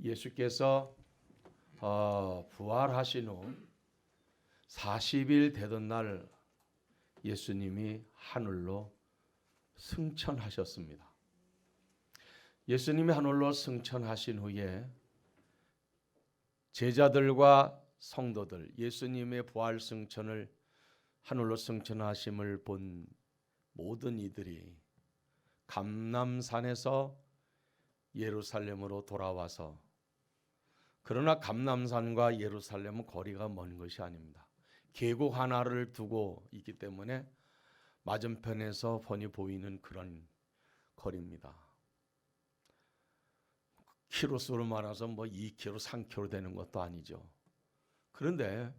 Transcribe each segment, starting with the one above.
예수께서 부활하신 후 40일 되던 날 예수님이 하늘로 승천하셨습니다. 예수님이 하늘로 승천하신 후에 제자들과 성도들, 예수님의 부활 승천을 하늘로 승천하심을 본 모든 이들이 감람산에서 예루살렘으로 돌아와서, 그러나 감람산과 예루살렘은 거리가 먼 것이 아닙니다. 계곡 하나를 두고 있기 때문에 맞은편에서 훤히 보이는 그런 거리입니다. 키로수로 말해서 2km, 3km 되는 것도 아니죠. 그런데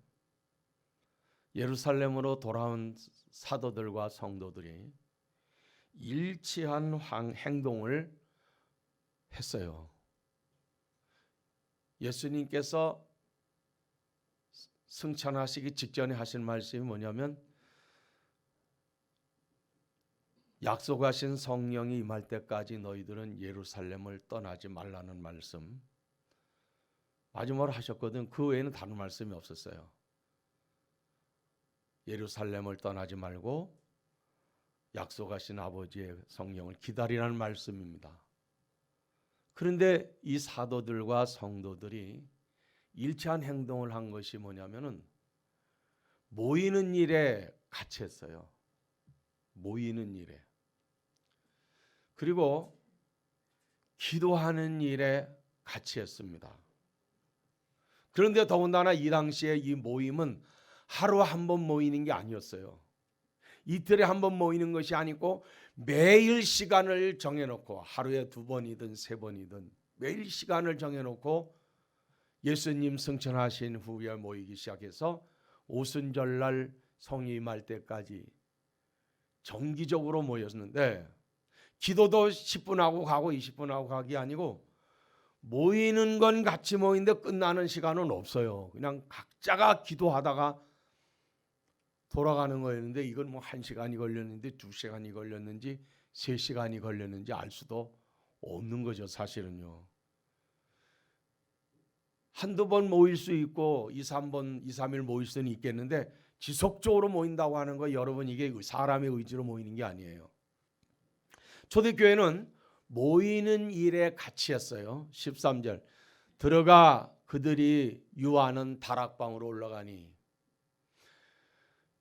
예루살렘으로 돌아온 사도들과 성도들이 일치한 행동을 했어요. 예수님께서 승천하시기 직전에 하신 말씀이 뭐냐면, 약속하신 성령이 임할 때까지 너희들은 예루살렘을 떠나지 말라는 말씀 마지막으로 하셨거든. 그 외에는 다른 말씀이 없었어요. 예루살렘을 떠나지 말고 약속하신 아버지의 성령을 기다리라는 말씀입니다. 그런데 이 사도들과 성도들이 일치한 행동을 한 것이 뭐냐면은 모이는 일에 같이 했어요. 모이는 일에. 그리고 기도하는 일에 같이 했습니다. 그런데 더군다나 이 당시에 이 모임은 하루 한 번 모이는 게 아니었어요. 이틀에 한 번 모이는 것이 아니고 매일 시간을 정해놓고, 하루에 2번이든 3번이든 매일 시간을 정해놓고 예수님 승천하신 후에 모이기 시작해서 오순절날 성이 임할 때까지 정기적으로 모였는데, 기도도 10분 하고 가고 20분 하고 가기 아니고 모이는 건 같이 모이는데 끝나는 시간은 없어요. 그냥 각자가 기도하다가 돌아가는 거였는데, 이건 1시간이 걸렸는지 2시간이 걸렸는지 3시간이 걸렸는지 알 수도 없는 거죠. 사실은요. 한두 번 모일 수 있고 2, 3일 모일 수는 있겠는데 지속적으로 모인다고 하는 거, 여러분, 이게 사람의 의지로 모이는 게 아니에요. 초대교회는 모이는 일에 같이 했어요. 13절, 들어가 그들이 유하는 다락방으로 올라가니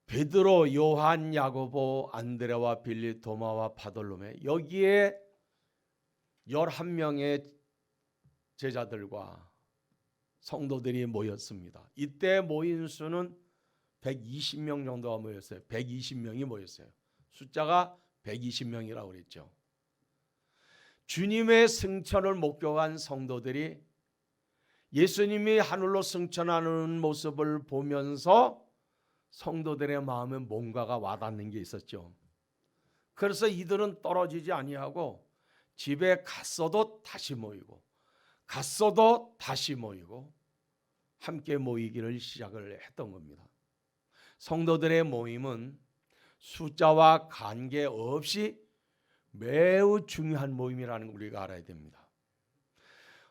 베드로, 요한, 야고보, 안드레와 빌리, 도마와 바돌로메, 여기에 11명의 제자들과 성도들이 모였습니다. 이때 모인 수는 120명 정도가 모였어요. 120명이 모였어요. 숫자가 120명이라고 그랬죠. 주님의 승천을 목격한 성도들이 예수님이 하늘로 승천하는 모습을 보면서 성도들의 마음에 뭔가가 와닿는 게 있었죠. 그래서 이들은 떨어지지 아니하고 집에 갔어도 다시 모이고 갔어도 다시 모이고 함께 모이기를 시작을 했던 겁니다. 성도들의 모임은 숫자와 관계없이 매우 중요한 모임이라는 걸 우리가 알아야 됩니다.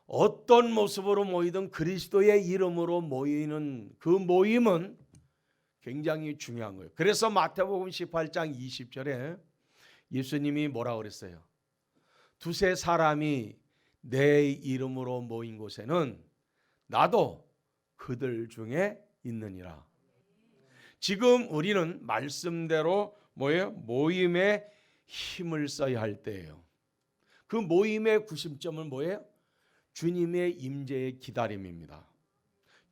어떤 모습으로 모이든 그리스도의 이름으로 모이는 그 모임은 굉장히 중요한 거예요. 그래서 마태복음 18장 20절에 예수님이 뭐라고 그랬어요? 2-3 사람이 내 이름으로 모인 곳에는 나도 그들 중에 있느니라. 지금 우리는 말씀대로 뭐예요? 모임에 힘을 써야 할 때예요. 그 모임의 구심점은 뭐예요? 주님의 임재의 기다림입니다.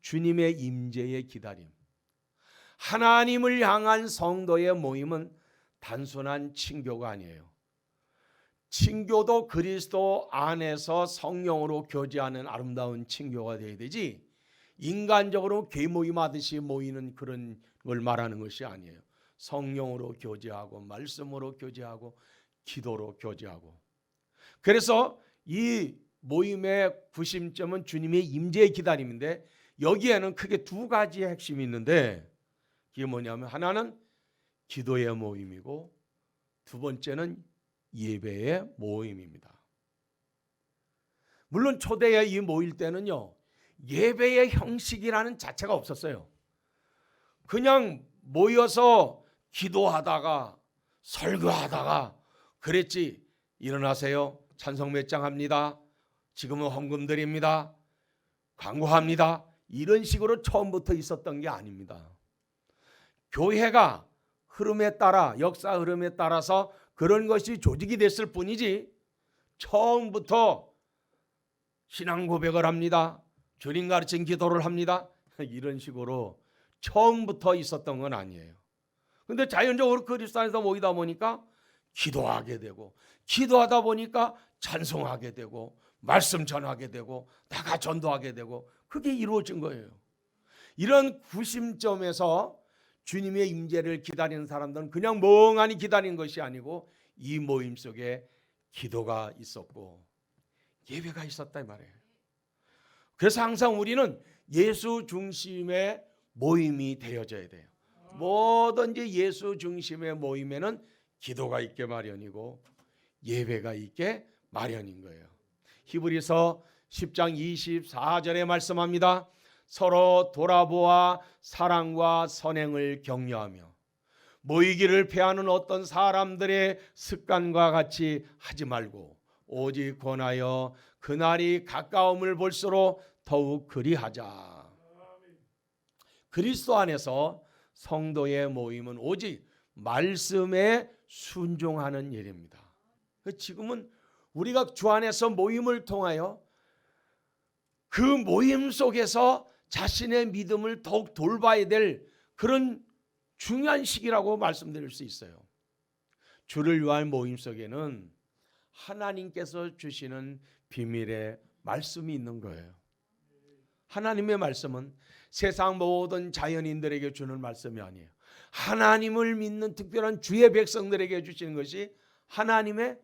주님의 임재의 기다림. 하나님을 향한 성도의 모임은 단순한 친교가 아니에요. 친교도 그리스도 안에서 성령으로 교제하는 아름다운 친교가 되어야 되지, 인간적으로 개모임하듯이 모이는 그런 걸 말하는 것이 아니에요. 성령으로 교제하고 말씀으로 교제하고 기도로 교제하고. 그래서 이 모임의 구심점은 주님의 임재의 기다림인데, 여기에는 크게 2가지의 핵심이 있는데, 그게 뭐냐면 하나는 기도의 모임이고 2번째는 예배의 모임입니다. 물론 초대에 이 모일 때는요, 예배의 형식이라는 자체가 없었어요. 그냥 모여서 기도하다가 설교하다가 그랬지. 일어나세요, 찬송 몇 장 합니다, 지금은 헌금 드립니다, 광고합니다, 이런 식으로 처음부터 있었던 게 아닙니다. 교회가 흐름에 따라, 역사 흐름에 따라서 그런 것이 조직이 됐을 뿐이지 처음부터 신앙 고백을 합니다, 주님 가르친 기도를 합니다, 이런 식으로 처음부터 있었던 건 아니에요. 근데 자연적으로 그리스도 안에서 모이다 보니까 기도하게 되고, 기도하다 보니까 찬송하게 되고, 말씀 전하게 되고, 나가 전도하게 되고, 그게 이루어진 거예요. 이런 구심점에서 주님의 임재를 기다리는 사람들은 그냥 멍하니 기다리는 것이 아니고 이 모임 속에 기도가 있었고 예배가 있었다 이 말이에요. 그래서 항상 우리는 예수 중심의 모임이 되어져야 돼요. 뭐든지 예수 중심의 모임에는 기도가 있게 마련이고 예배가 있게 마련인 거예요. 히브리서 10장 24절에 말씀합니다. 서로 돌아보아 사랑과 선행을 격려하며 모이기를 패하는 어떤 사람들의 습관과 같이 하지 말고 오직 권하여 그날이 가까움을 볼수록 더욱 그리하자. 그리스도 안에서 성도의 모임은 오직 말씀에 순종하는 일입니다. 지금은 우리가 주 안에서 모임을 통하여 그 모임 속에서 자신의 믿음을 더욱 돌봐야 될 그런 중요한 시기라고 말씀드릴 수 있어요. 주를 위한 모임 속에는 하나님께서 주시는 비밀의 말씀이 있는 거예요. 하나님의 말씀은 세상 모든 자연인들에게 주는 말씀이 아니에요. 하나님을 믿는 특별한 주의 백성들에게 주시는 것이 하나님의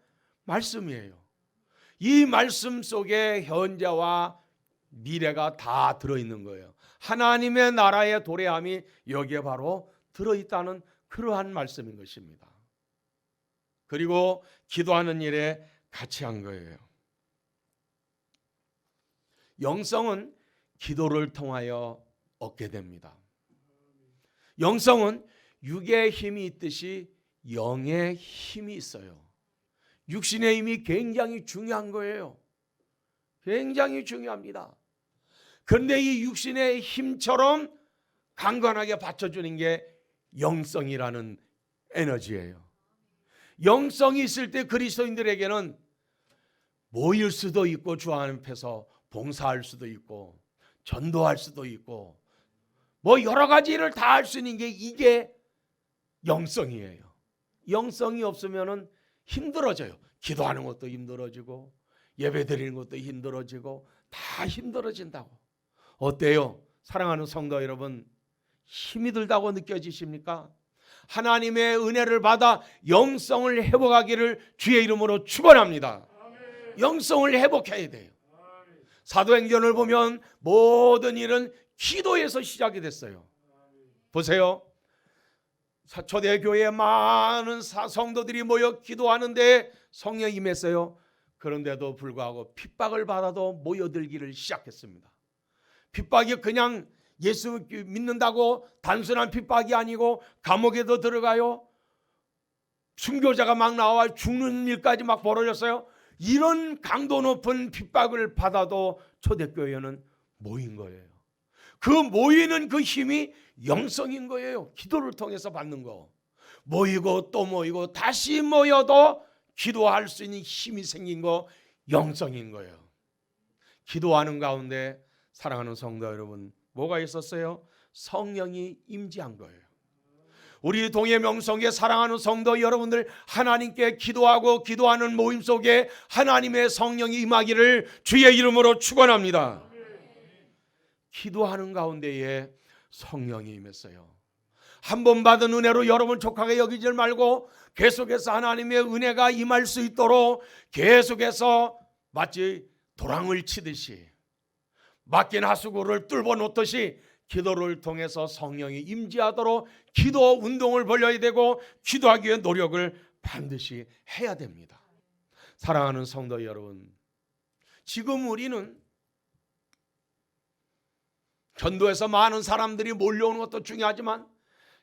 말씀이에요. 이 말씀 속에 현재와 미래가 다 들어있는 거예요. 하나님의 나라의 도래함이 여기에 바로 들어있다는 그러한 말씀인 것입니다. 그리고 기도하는 일에 같이 한 거예요. 영성은 기도를 통하여 얻게 됩니다. 영성은 육의 힘이 있듯이 영의 힘이 있어요. 육신의 힘이 굉장히 중요한 거예요. 굉장히 중요합니다. 그런데 이 육신의 힘처럼 강건하게 받쳐주는 게 영성이라는 에너지예요. 영성이 있을 때 그리스도인들에게는 모일 수도 있고 주 앞에서 봉사할 수도 있고 전도할 수도 있고 뭐 여러 가지 일을 다 할 수 있는 게 이게 영성이에요. 영성이 없으면은 힘들어져요. 기도하는 것도 힘들어지고 예배 드리는 것도 힘들어지고 다 힘들어진다고. 어때요? 사랑하는 성도 여러분, 힘이 들다고 느껴지십니까? 하나님의 은혜를 받아 영성을 회복하기를 주의 이름으로 축원합니다. 영성을 회복해야 돼요. 사도행전을 보면 모든 일은 기도에서 시작이 됐어요. 보세요. 초대교회에 많은 성도들이 모여 기도하는데 성령이 임했어요. 그런데도 불구하고 핍박을 받아도 모여들기를 시작했습니다. 핍박이 그냥 예수 믿는다고 단순한 핍박이 아니고 감옥에도 들어가요. 순교자가 막 나와 죽는 일까지 막 벌어졌어요. 이런 강도 높은 핍박을 받아도 초대교회는 모인 거예요. 그 모이는 그 힘이 영성인 거예요. 기도를 통해서 받는 거. 모이고 또 모이고 다시 모여도 기도할 수 있는 힘이 생긴 거 영성인 거예요. 기도하는 가운데 사랑하는 성도 여러분, 뭐가 있었어요? 성령이 임재한 거예요. 우리 동해명성의 사랑하는 성도 여러분들, 하나님께 기도하고 기도하는 모임 속에 하나님의 성령이 임하기를 주의 이름으로 축원합니다. 기도하는 가운데에 성령이 임했어요. 한 번 받은 은혜로 여러분 족하게 여기지 말고 계속해서 하나님의 은혜가 임할 수 있도록 계속해서 마치 도랑을 치듯이 막힌 하수구를 뚫어 놓듯이 기도를 통해서 성령이 임재하도록 기도 운동을 벌여야 되고 기도하기 위해 노력을 반드시 해야 됩니다. 사랑하는 성도 여러분, 지금 우리는 전도에서 많은 사람들이 몰려오는 것도 중요하지만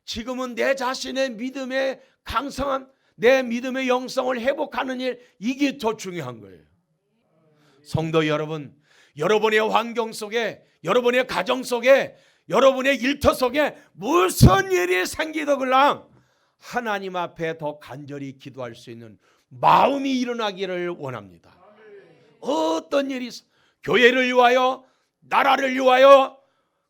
지금은 내 자신의 믿음의 강성함, 내 믿음의 영성을 회복하는 일, 이게 더 중요한 거예요. 성도 여러분, 여러분의 환경 속에, 여러분의 가정 속에, 여러분의 일터 속에 무슨 일이 생기더글랑 하나님 앞에 더 간절히 기도할 수 있는 마음이 일어나기를 원합니다. 어떤 일이 교회를 위하여, 나라를 위하여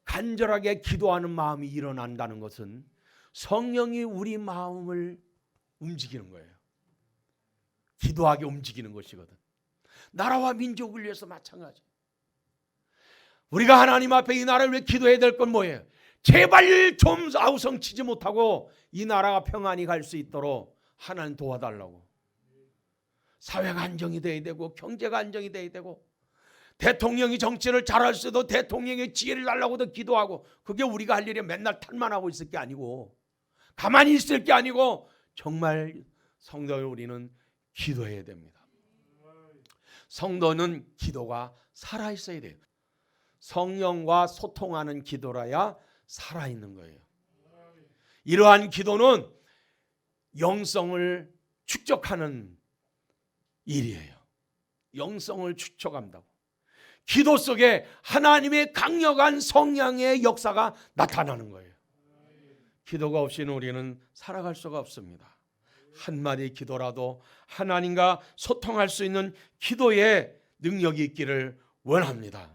간절하게 기도하는 마음이 일어난다는 것은 성령이 우리 마음을 움직이는 거예요. 기도하게 움직이는 것이거든. 나라와 민족을 위해서 마찬가지. 우리가 하나님 앞에 이 나라를 위해 기도해야 될 건 뭐예요? 제발 좀 아우성치지 못하고 이 나라가 평안히 갈 수 있도록 하나님 도와달라고. 사회가 안정이 돼야 되고 경제가 안정이 돼야 되고 대통령이 정치를 잘할 수도 대통령의 지혜를 달라고도 기도하고, 그게 우리가 할 일이 맨날 탄만하고 있을 게 아니고 가만히 있을 게 아니고 정말 성도들 우리는 기도해야 됩니다. 성도는 기도가 살아있어야 돼요. 성령과 소통하는 기도라야 살아있는 거예요. 이러한 기도는 영성을 축적하는 일이에요. 영성을 축적한다고. 기도 속에 하나님의 강력한 성령의 역사가 나타나는 거예요. 기도가 없이는 우리는 살아갈 수가 없습니다. 한마디 기도라도 하나님과 소통할 수 있는 기도의 능력이 있기를 원합니다.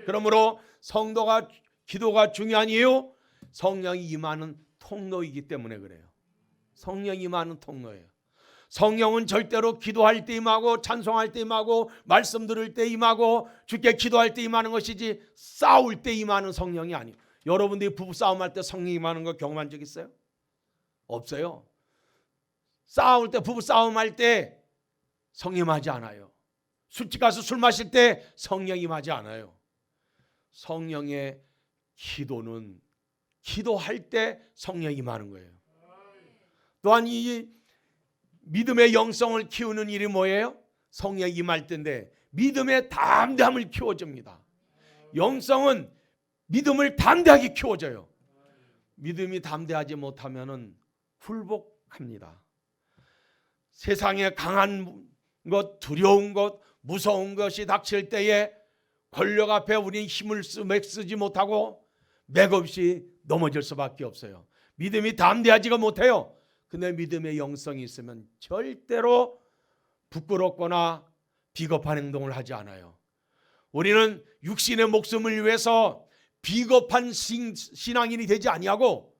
그러므로 성도가 기도가 중요한 이유, 성령이 임하는 통로이기 때문에 그래요. 성령이 임하는 통로예요. 성령은 절대로 기도할 때 임하고 찬송할 때 임하고 말씀 들을 때 임하고 주께 기도할 때 임하는 것이지 싸울 때 임하는 성령이 아니에요. 여러분들이 부부싸움할 때 성령이 임하는 거 경험한 적 있어요? 없어요. 싸울 때, 부부싸움할 때 성령 임하지 않아요. 술집 가서 술 마실 때 성령 임하지 않아요. 성령의 기도는 기도할 때 성령이 임하는 거예요. 또한 이 믿음의 영성을 키우는 일이 뭐예요? 성령이 임할 때인데 믿음의 담대함을 키워줍니다. 영성은 믿음을 담대하게 키워줘요. 믿음이 담대하지 못하면 굴복합니다. 세상에 강한 것, 두려운 것, 무서운 것이 닥칠 때에 권력 앞에 우리는 힘을 쓰지 못하고 맥없이 넘어질 수밖에 없어요. 믿음이 담대하지가 못해요. 근데 믿음의 영성이 있으면 절대로 부끄럽거나 비겁한 행동을 하지 않아요. 우리는 육신의 목숨을 위해서 비겁한 신앙인이 되지 아니하고,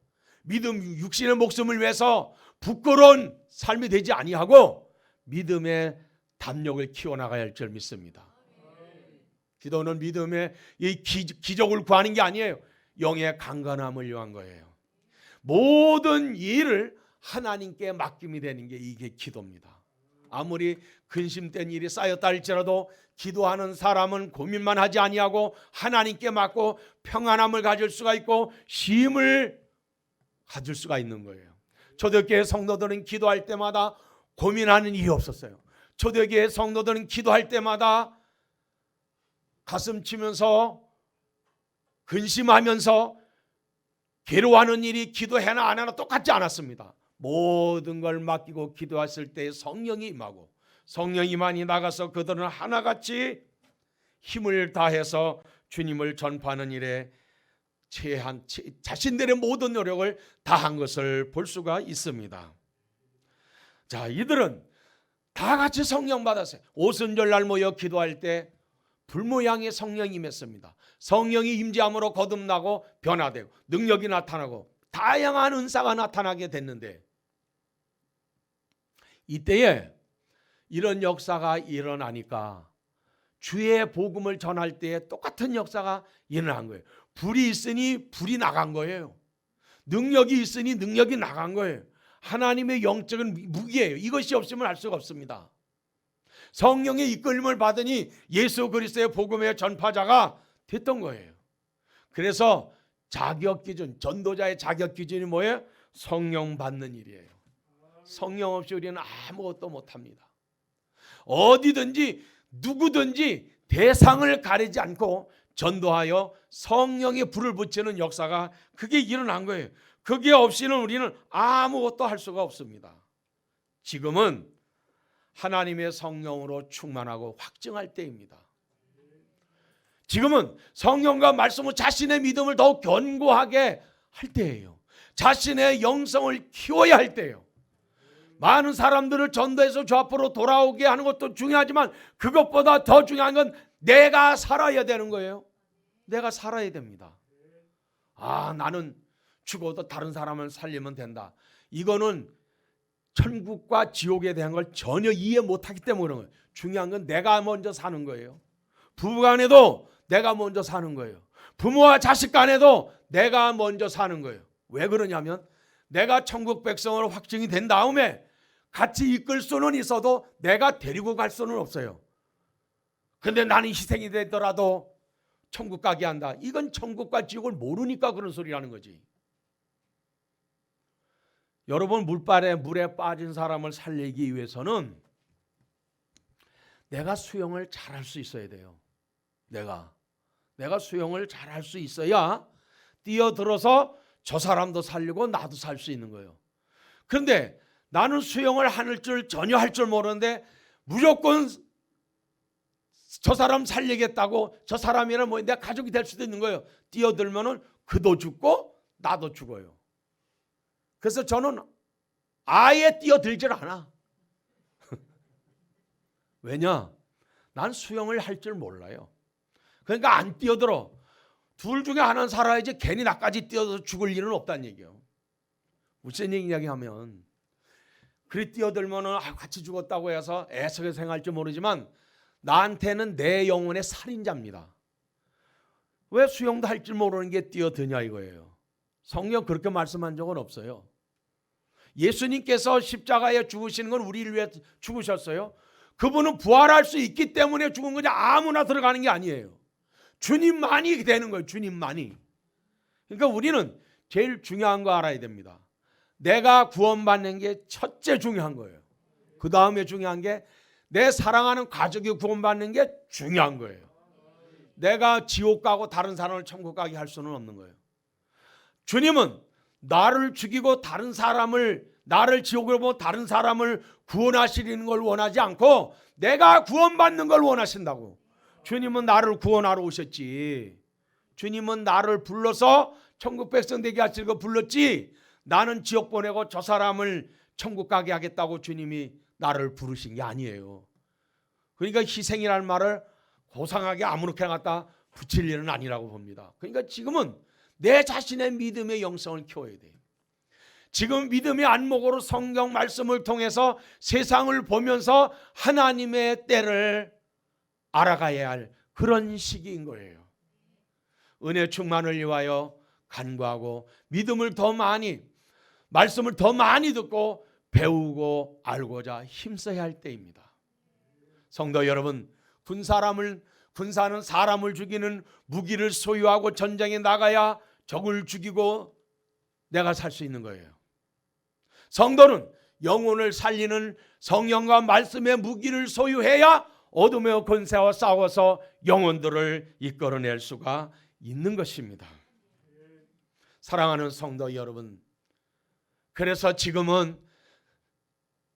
믿음 육신의 목숨을 위해서 부끄러운 삶이 되지 아니하고 믿음의 담력을 키워나가야 할 줄 믿습니다. 기도는 믿음의 이 기적을 구하는 게 아니에요. 영의 강건함을 위한 거예요. 모든 일을 하나님께 맡김이 되는 게 이게 기도입니다. 아무리 근심된 일이 쌓였다 할지라도 기도하는 사람은 고민만 하지 아니하고 하나님께 맡고 평안함을 가질 수가 있고 쉼을 가질 수가 있는 거예요. 초대교회 성도들은 기도할 때마다 고민하는 일이 없었어요. 초대교회 성도들은 기도할 때마다 가슴 치면서 근심하면서 괴로워하는 일이 기도해나 안 하나 똑같지 않았습니다. 모든 걸 맡기고 기도했을 때 성령이 임하고, 성령이 임하니 나가서 그들은 하나같이 힘을 다해서 주님을 전파하는 일에 자신들의 모든 노력을 다한 것을 볼 수가 있습니다. 자, 이들은 다 같이 성령 받았어요. 오순절날 모여 기도할 때 불모양의 성령이 임했습니다. 성령이 임재함으로 거듭나고 변화되고 능력이 나타나고 다양한 은사가 나타나게 됐는데, 이때에 이런 역사가 일어나니까 주의 복음을 전할 때 똑같은 역사가 일어난 거예요. 불이 있으니 불이 나간 거예요. 능력이 있으니 능력이 나간 거예요. 하나님의 영적인 무기예요. 이것이 없으면 할 수가 없습니다. 성령의 이끌림을 받으니 예수 그리스도의 복음의 전파자가 됐던 거예요. 그래서 자격 기준, 전도자의 자격 기준이 뭐예요? 성령 받는 일이에요. 성령 없이 우리는 아무것도 못합니다. 어디든지 누구든지 대상을 가리지 않고 전도하여 성령의 불을 붙이는 역사가 그게 일어난 거예요. 그게 없이는 우리는 아무것도 할 수가 없습니다. 지금은 하나님의 성령으로 충만하고 확증할 때입니다. 지금은 성령과 말씀으로 자신의 믿음을 더욱 견고하게 할 때예요. 자신의 영성을 키워야 할 때예요. 많은 사람들을 전도해서 저 앞으로 돌아오게 하는 것도 중요하지만 그것보다 더 중요한 건 내가 살아야 되는 거예요. 내가 살아야 됩니다. 나는 죽어도 다른 사람을 살리면 된다. 이거는 천국과 지옥에 대한 걸 전혀 이해 못하기 때문에 그런 거예요. 중요한 건 내가 먼저 사는 거예요. 부부간에도 내가 먼저 사는 거예요. 부모와 자식 간에도 내가 먼저 사는 거예요. 왜 그러냐면 내가 천국 백성으로 확증이 된 다음에 같이 이끌 수는 있어도 내가 데리고 갈 수는 없어요. 근데 나는 희생이 되더라도 천국 가게 한다. 이건 천국과 지옥을 모르니까 그런 소리라는 거지. 여러분, 물에 빠진 사람을 살리기 위해서는 내가 수영을 잘할 수 있어야 돼요. 내가 수영을 잘할 수 있어야 뛰어들어서 저 사람도 살리고 나도 살 수 있는 거예요. 그런데 나는 수영을 전혀 할 줄 모르는데 무조건 저 사람 살리겠다고, 저 사람이랑 내 가족이 될 수도 있는 거예요. 뛰어들면은 그도 죽고 나도 죽어요. 그래서 저는 아예 뛰어들질 않아. 왜냐? 난 수영을 할 줄 몰라요. 그러니까 안 뛰어들어. 둘 중에 하나는 살아야지 괜히 나까지 뛰어들어 죽을 일은 없다는 얘기예요. 무슨 이야기하면 그리 뛰어들면은 같이 죽었다고 해서 애석에 생각할지 모르지만 나한테는 내 영혼의 살인자입니다. 왜 수영도 할 줄 모르는 게 뛰어드냐 이거예요. 성경 그렇게 말씀한 적은 없어요. 예수님께서 십자가에 죽으시는 건 우리를 위해 죽으셨어요. 그분은 부활할 수 있기 때문에 죽은 거지 아무나 들어가는 게 아니에요. 주님만이 되는 거예요. 주님만이. 그러니까 우리는 제일 중요한 거 알아야 됩니다. 내가 구원받는 게 첫째 중요한 거예요. 그 다음에 중요한 게 내 사랑하는 가족이 구원받는 게 중요한 거예요. 내가 지옥 가고 다른 사람을 천국 가게 할 수는 없는 거예요. 주님은 나를 죽이고 나를 지옥으로 보고 다른 사람을 구원하시는 걸 원하지 않고 내가 구원받는 걸 원하신다고. 주님은 나를 구원하러 오셨지. 주님은 나를 불러서 천국 백성 되게 하시려고 불렀지. 나는 지옥 보내고 저 사람을 천국 가게 하겠다고 주님이 나를 부르신 게 아니에요. 그러니까 희생이라는 말을 고상하게 아무렇게나 갖다 붙일 일은 아니라고 봅니다. 그러니까 지금은 내 자신의 믿음의 영성을 키워야 돼요. 지금 믿음의 안목으로 성경 말씀을 통해서 세상을 보면서 하나님의 때를 알아가야 할 그런 시기인 거예요. 은혜 충만을 위하여 간구하고 믿음을 더 많이, 말씀을 더 많이 듣고 배우고 알고자 힘써야 할 때입니다. 성도 여러분, 군사는 사람을 죽이는 무기를 소유하고 전장에 나가야 적을 죽이고 내가 살 수 있는 거예요. 성도는 영혼을 살리는 성령과 말씀의 무기를 소유해야 어둠의 권세와 싸워서 영혼들을 이끌어낼 수가 있는 것입니다. 사랑하는 성도 여러분, 그래서 지금은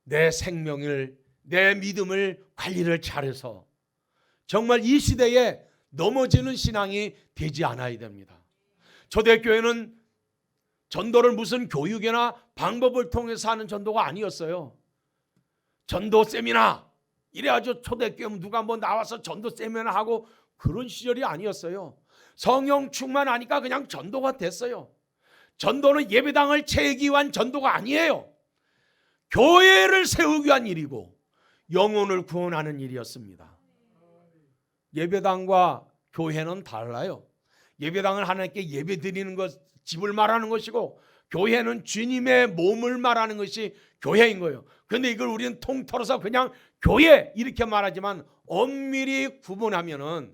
내 생명을, 내 믿음을 관리를 잘해서 정말 이 시대에 넘어지는 신앙이 되지 않아야 됩니다. 초대교회는 전도를 무슨 교육이나 방법을 통해서 하는 전도가 아니었어요. 전도 세미나 이래가지고 초대교회 누가 나와서 전도 세미나 하고 그런 시절이 아니었어요. 성령 충만하니까 그냥 전도가 됐어요. 전도는 예배당을 채우기 위한 전도가 아니에요. 교회를 세우기 위한 일이고 영혼을 구원하는 일이었습니다. 예배당과 교회는 달라요. 예배당은 하나님께 예배 드리는 것, 집을 말하는 것이고 교회는 주님의 몸을 말하는 것이 교회인 거예요. 그런데 이걸 우리는 통틀어서 그냥 교회 이렇게 말하지만 엄밀히 구분하면은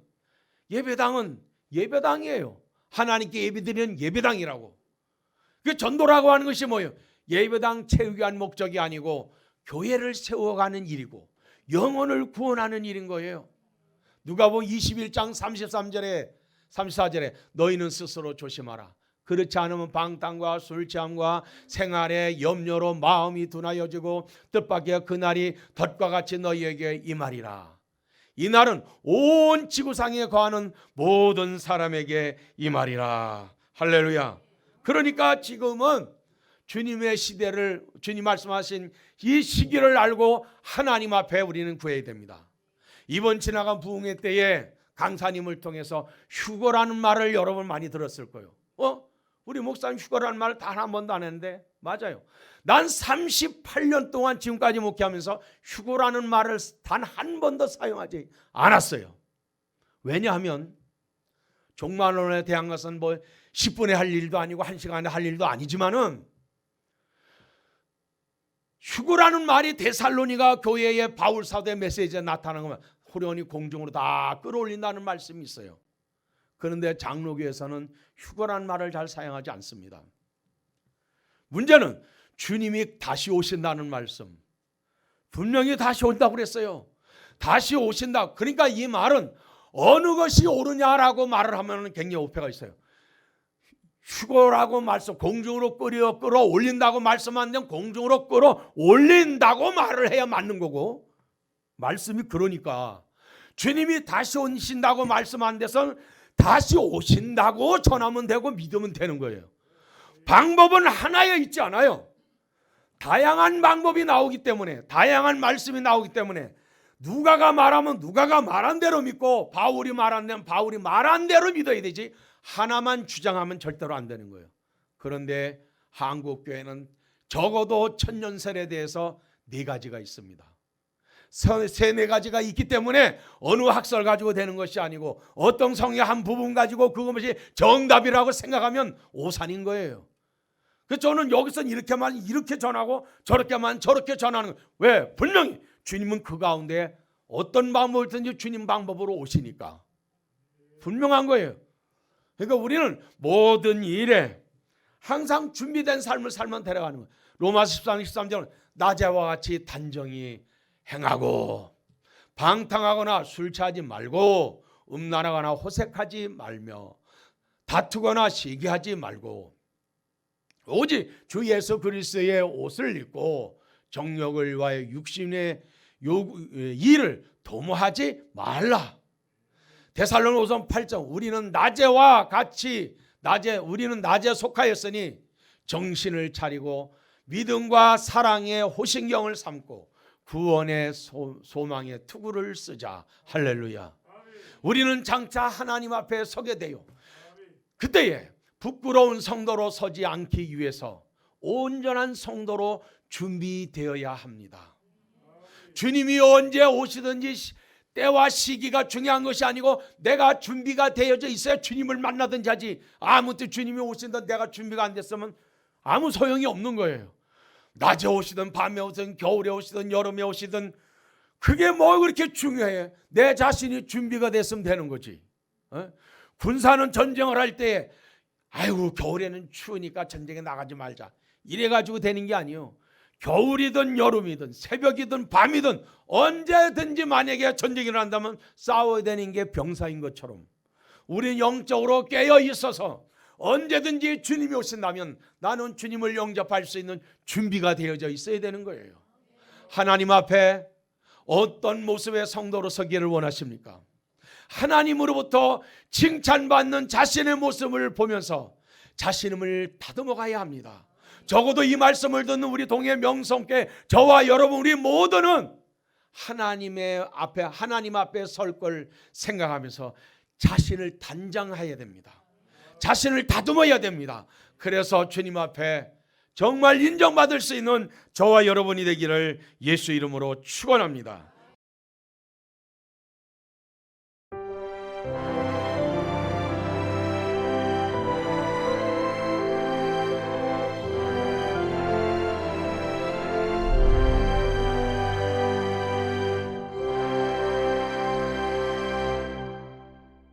예배당은 예배당이에요. 하나님께 예배 드리는 예배당이라고. 그 전도라고 하는 것이 뭐예요? 예배당 채우기 위한 목적이 아니고 교회를 세워가는 일이고 영혼을 구원하는 일인 거예요. 누가복음 21장 34절에 너희는 스스로 조심하라. 그렇지 않으면 방탕과 술 취함과 생활의 염려로 마음이 둔하여지고 뜻밖의 그날이 덫과 같이 너희에게 임하리라. 이 날은 온 지구상에 거하는 모든 사람에게 임하리라. 할렐루야. 그러니까 지금은 주님의 시대를, 주님 말씀하신 이 시기를 알고 하나님 앞에 우리는 구해야 됩니다. 이번 지나간 부흥회 때에 강사님을 통해서 휴거라는 말을 여러분 많이 들었을 거예요. 우리 목사님 휴거라는 말을 단 한 번도 안 했는데, 맞아요. 난 38년 동안 지금까지 목회하면서 휴거라는 말을 단 한 번도 사용하지 않았어요. 왜냐하면 종말론에 대한 것은 뭐 10분에 할 일도 아니고 1시간에 할 일도 아니지만은, 휴거라는 말이 데살로니가 교회의 바울 사도의 메시지에 나타나는 것만 후련히 공중으로 다 끌어올린다는 말씀이 있어요. 그런데 장로교에서는 휴거라는 말을 잘 사용하지 않습니다. 문제는 주님이 다시 오신다는 말씀, 분명히 다시 온다고 그랬어요. 다시 오신다. 그러니까 이 말은 어느 것이 옳으냐라고 말을 하면 굉장히 오해가 있어요. 휴거라고 말씀, 공중으로 끌어올린다고 말씀하는데 공중으로 끌어올린다고 말을 해야 맞는 거고, 말씀이 그러니까 주님이 다시 오신다고 말씀한 데선 다시 오신다고 전하면 되고 믿으면 되는 거예요. 방법은 하나에 있지 않아요. 다양한 방법이 나오기 때문에, 다양한 말씀이 나오기 때문에 누가가 말하면 누가가 말한 대로 믿고 바울이 말한 데는 바울이 말한 대로 믿어야 되지, 하나만 주장하면 절대로 안 되는 거예요. 그런데 한국교회는 적어도 천년설에 대해서 4가지가 있습니다. 3-4가지가 있기 때문에 어느 학설 가지고 되는 것이 아니고 어떤 성의 한 부분 가지고 그것이 정답이라고 생각하면 오산인 거예요. 그래서 저는 여기서 이렇게만 이렇게 전하고 저렇게만 저렇게 전하는 거예요. 왜? 분명히 주님은 그 가운데 어떤 방법이든지 주님 방법으로 오시니까 분명한 거예요. 그러니까 우리는 모든 일에 항상 준비된 삶을 살면 데려가는 거예요. 로마서 13절은 낮에와 같이 단정히 행하고 방탕하거나 술 취하지 말고 음란하거나 호색하지 말며 다투거나 시기하지 말고 오직 주 예수 그리스도의 옷을 입고 정욕을 위하여 육신의 일을 도모하지 말라. 데살로니가서 8장 우리는 낮에 속하였으니 정신을 차리고 믿음과 사랑의 호신경을 삼고 구원의 소망의 투구를 쓰자. 할렐루야. 우리는 장차 하나님 앞에 서게 돼요. 그때에 부끄러운 성도로 서지 않기 위해서 온전한 성도로 준비되어야 합니다. 주님이 언제 오시든지 때와 시기가 중요한 것이 아니고 내가 준비가 되어져 있어야 주님을 만나든지 하지, 아무튼 주님이 오신다 내가 준비가 안 됐으면 아무 소용이 없는 거예요. 낮에 오시든 밤에 오시든 겨울에 오시든 여름에 오시든 그게 뭐 그렇게 중요해. 내 자신이 준비가 됐으면 되는 거지. 군사는 전쟁을 할 때 아이고 겨울에는 추우니까 전쟁에 나가지 말자 이래가지고 되는 게 아니에요. 겨울이든 여름이든 새벽이든 밤이든 언제든지 만약에 전쟁이 일어난다면 싸워야 되는 게 병사인 것처럼 우리는 영적으로 깨어 있어서 언제든지 주님이 오신다면 나는 주님을 영접할 수 있는 준비가 되어져 있어야 되는 거예요. 하나님 앞에 어떤 모습의 성도로 서기를 원하십니까? 하나님으로부터 칭찬받는 자신의 모습을 보면서 자신을 다듬어 가야 합니다. 적어도 이 말씀을 듣는 우리 동해 명성께 저와 여러분 우리 모두는 하나님 앞에 설 걸 생각하면서 자신을 단장해야 됩니다. 자신을 다듬어야 됩니다. 그래서 주님 앞에 정말 인정받을 수 있는 저와 여러분이 되기를 예수 이름으로 축원합니다.